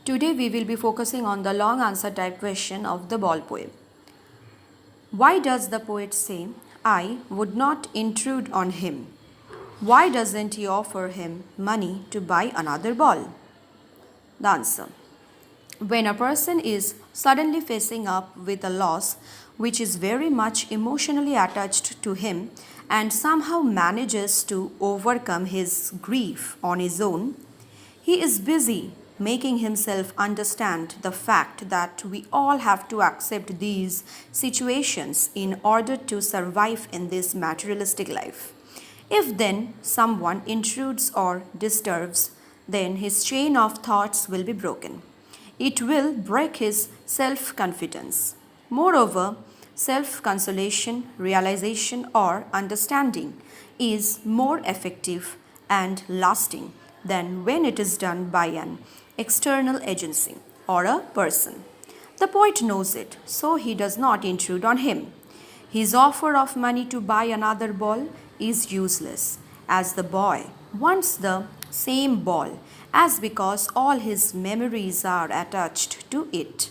Today we will be focusing on the long answer type question of the ball poem. Why does the poet say, I would not intrude on him? Why doesn't he offer him money to buy another ball? The answer. When a person is suddenly facing up with a loss which is very much emotionally attached to him and somehow manages to overcome his grief on his own, he is busy making himself understand the fact that we all have to accept these situations in order to survive in this materialistic life. If then someone intrudes or disturbs, then his chain of thoughts will be broken. It will break his self confidence. Moreover, self consolation, realization, or understanding is more effective and lasting than when it is done by an external agency or a person. The poet knows it, so he does not intrude on him. His offer of money to buy another ball is useless, as the boy wants the same ball, as because all his memories are attached to it.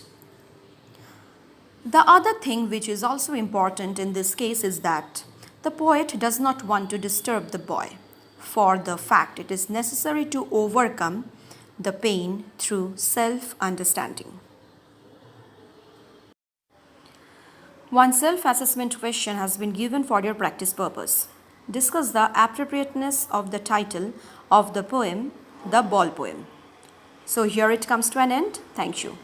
The other thing which is also important in this case is that the poet does not want to disturb the boy, for the fact it is necessary to overcome the pain through self understanding. One self assessment question has been given for your practice purpose. Discuss the appropriateness of the title of the poem, The Ball Poem. So here it comes to an end. Thank you.